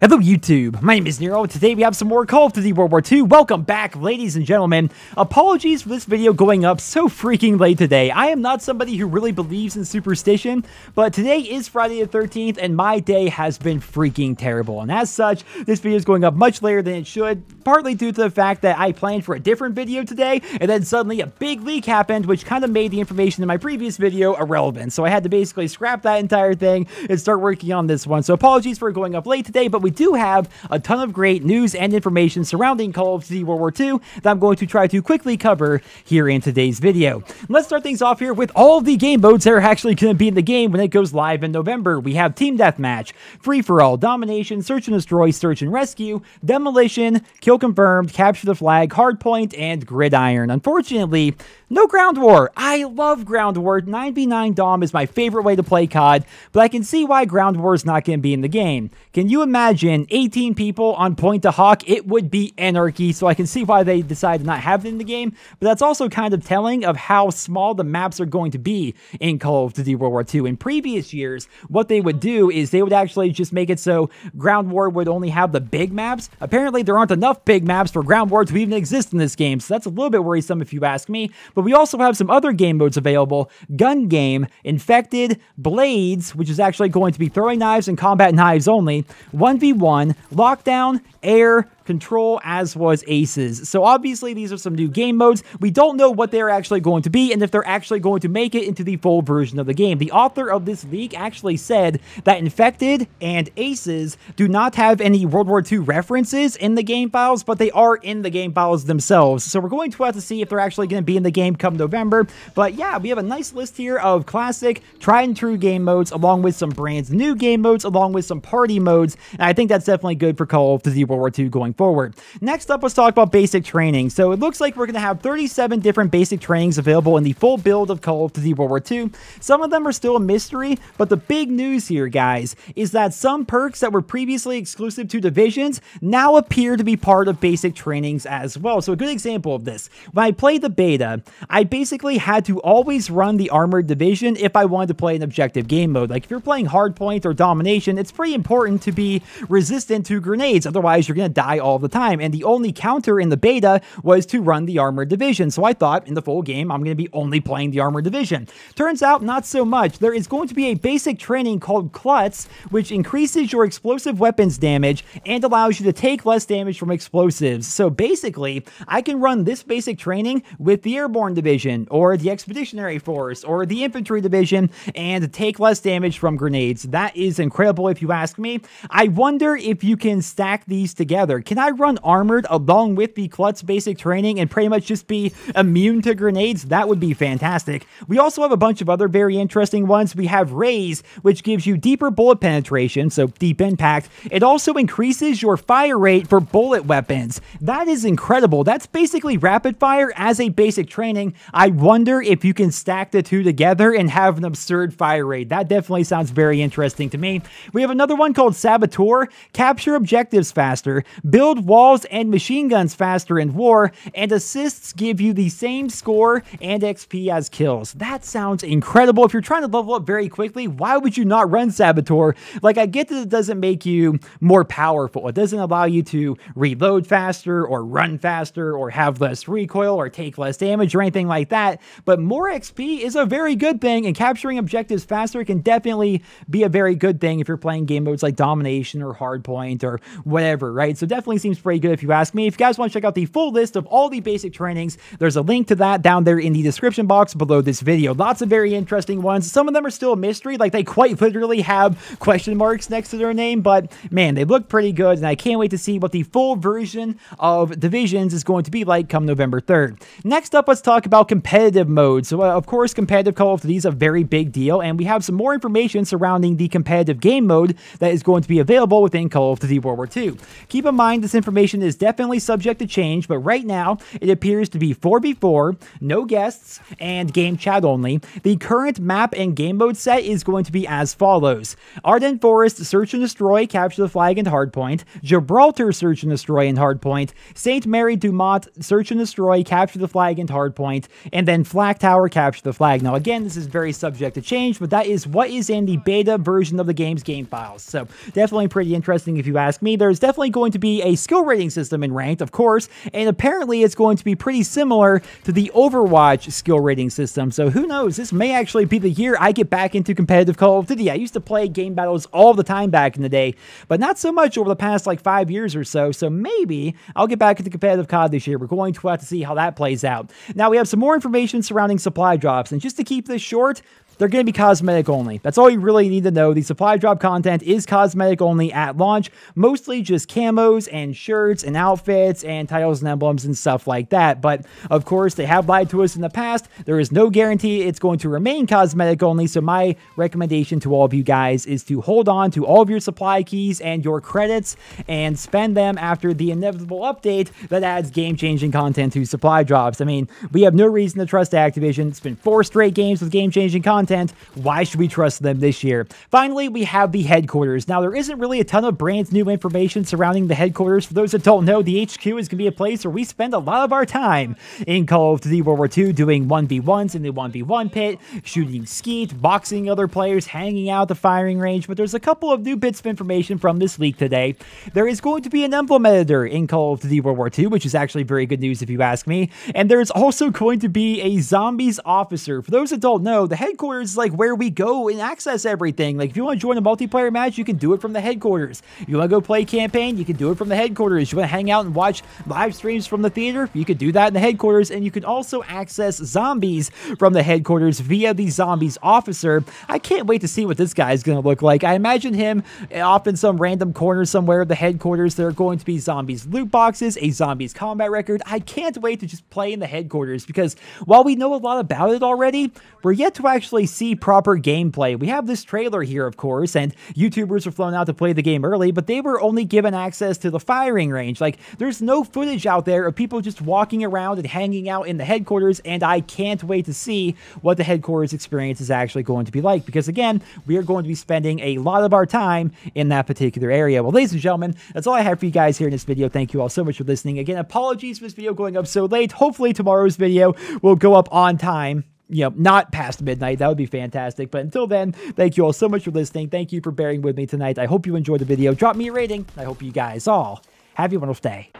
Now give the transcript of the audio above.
Hello YouTube, my name is Nero. Today we have some more Call of Duty World War II. Welcome back, ladies and gentlemen. Apologies for this video going up so freaking late today. I am not somebody who really believes in superstition, but today is Friday the 13th and my day has been freaking terrible. And as such, this video is going up much later than it should, partly due to the fact that I planned for a different video today, and then suddenly a big leak happened, which kind of made the information in my previous video irrelevant. So I had to basically scrap that entire thing and start working on this one. So apologies for going up late today, but we do have a ton of great news and information surrounding Call of Duty World War II that I'm going to try to quickly cover here in today's video. Let's start things off here with all of the game modes that are actually going to be in the game when it goes live in November. We have Team Deathmatch, Free-for-All, Domination, Search and Destroy, Search and Rescue, Demolition, Kill Confirmed, Capture the Flag, Hardpoint, and Gridiron. Unfortunately, no Ground War. I love Ground War. 9v9 Dom is my favorite way to play COD, but I can see why Ground War is not going to be in the game. Can you imagine 18 people on Point to Hawk? It would be anarchy, so I can see why they decided to not have it in the game, but that's also kind of telling of how small the maps are going to be in Call of Duty World War II. In previous years, what they would do is they would actually just make it so Ground War would only have the big maps. Apparently, there aren't enough big maps for Ground War to even exist in this game, so that's a little bit worrisome if you ask me, but we also have some other game modes available. Gun Game, Infected, Blades, which is actually going to be throwing knives and combat knives only, 1v1, Lockdown, Air, Control, as was Aces. So obviously these are some new game modes. We don't know what they're actually going to be and if they're actually going to make it into the full version of the game. The author of this leak actually said that Infected and Aces do not have any World War II references in the game files, but they are in the game files themselves. So we're going to have to see if they're actually going to be in the game come November. But yeah, we have a nice list here of classic, tried and true game modes, along with some brand new game modes, along with some party modes. And I think that's definitely good for Call of Duty World War II going forward. Next up, let's talk about basic training. So it looks like we're going to have 37 different basic trainings available in the full build of Call of Duty World War II. Some of them are still a mystery, but the big news here, guys, is that some perks that were previously exclusive to divisions now appear to be part of basic trainings as well. So a good example of this, when I played the beta, I basically had to always run the armored division if I wanted to play an objective game mode. Like if you're playing Hardpoint or Domination, it's pretty important to be resistant to grenades, otherwise you're going to die all the time. And the only counter in the beta was to run the armored division. So I thought in the full game, I'm going to be only playing the armored division. Turns out not so much. There is going to be a basic training called Klutz, which increases your explosive weapons damage and allows you to take less damage from explosives. So basically, I can run this basic training with the airborne division or the expeditionary force or the infantry division and take less damage from grenades. That is incredible if you ask me. I wonder if you can stack these together. Can I run armored along with the Klutz basic training and pretty much just be immune to grenades? That would be fantastic. We also have a bunch of other very interesting ones. We have Raise, which gives you deeper bullet penetration, so deep impact. It also increases your fire rate for bullet weapons. That is incredible. That's basically rapid fire as a basic training. I wonder if you can stack the two together and have an absurd fire rate. That definitely sounds very interesting to me. We have another one called Saboteur, capture objectives faster, build walls and machine guns faster in war, and assists give you the same score and XP as kills. That sounds incredible. If you're trying to level up very quickly, why would you not run Saboteur? Like, I get that it doesn't make you more powerful. It doesn't allow you to reload faster or run faster or have less recoil or take less damage or anything like that, but more XP is a very good thing, and capturing objectives faster can definitely be a very good thing if you're playing game modes like Domination or Hardpoint or whatever, right? So definitely seems pretty good if you ask me. If you guys want to check out the full list of all the basic trainings, there's a link to that down there in the description box below this video. Lots of very interesting ones. Some of them are still a mystery, like they quite literally have question marks next to their name, but man, they look pretty good, and I can't wait to see what the full version of Divisions is going to be like come November 3rd. Next up, let's talk about competitive mode. So of course, competitive Call of Duty is a very big deal, and we have some more information surrounding the competitive game mode that is going to be available within Call of Duty World War II. Keep in mind, this information is definitely subject to change, but right now it appears to be 4v4, no guests, and game chat only. The current map and game mode set is going to be as follows: Ardennes Forest, search and destroy, capture the flag and hardpoint; Gibraltar, search and destroy and hardpoint; St. Mary du Mont, search and destroy, capture the flag and hardpoint; and then Flak Tower, capture the flag. Now again, this is very subject to change, but that is what is in the beta version of the game's game files. So definitely pretty interesting if you ask me. There's definitely going to be a skill rating system in ranked, of course, and apparently it's going to be pretty similar to the Overwatch skill rating system. So who knows, this may actually be the year I get back into competitive Call of Duty. I used to play game battles all the time back in the day, but not so much over the past like 5 years or so. So maybe I'll get back into competitive COD this year. We're going to have to see how that plays out. Now we have some more information surrounding supply drops, and just to keep this short, they're going to be cosmetic only. That's all you really need to know. The supply drop content is cosmetic only at launch, mostly just camos and shirts and outfits and titles and emblems and stuff like that. But of course, they have lied to us in the past. There is no guarantee it's going to remain cosmetic only. So my recommendation to all of you guys is to hold on to all of your supply keys and your credits and spend them after the inevitable update that adds game-changing content to supply drops. I mean, we have no reason to trust Activision. It's been 4 straight games with game-changing content. Why should we trust them this year? Finally, we have the headquarters. Now, there isn't really a ton of brand new information surrounding the headquarters. For those that don't know, the HQ is going to be a place where we spend a lot of our time in Call of Duty World War II, doing 1v1s in the 1v1 pit, shooting skeet, boxing other players, hanging out at the firing range. But there's a couple of new bits of information from this leak today. There is going to be an emblem editor in Call of Duty World War II, which is actually very good news if you ask me. And there's also going to be a zombies officer. For those that don't know, the headquarters is like where we go and access everything. Like if you want to join a multiplayer match, you can do it from the headquarters. If you want to go play campaign, you can do it from the headquarters. You want to hang out and watch live streams from the theater, you can do that in the headquarters. And you can also access zombies from the headquarters via the zombies officer. I can't wait to see what this guy is going to look like. I imagine him off in some random corner somewhere of the headquarters. There are going to be zombies loot boxes, a zombies combat record. I can't wait to just play in the headquarters, because while we know a lot about it already, we're yet to actually see proper gameplay. We have this trailer here, of course, and YouTubers were flown out to play the game early, but they were only given access to the firing range. Like, there's no footage out there of people just walking around and hanging out in the headquarters, and I can't wait to see what the headquarters experience is actually going to be like, because again, we are going to be spending a lot of our time in that particular area. Well, ladies and gentlemen, that's all I have for you guys here in this video. Thank you all so much for listening. Again, apologies for this video going up so late. Hopefully tomorrow's video will go up on time. You know, not past midnight. That would be fantastic. But until then, thank you all so much for listening. Thank you for bearing with me tonight. I hope you enjoyed the video. Drop me a rating. I hope you guys all have a wonderful day.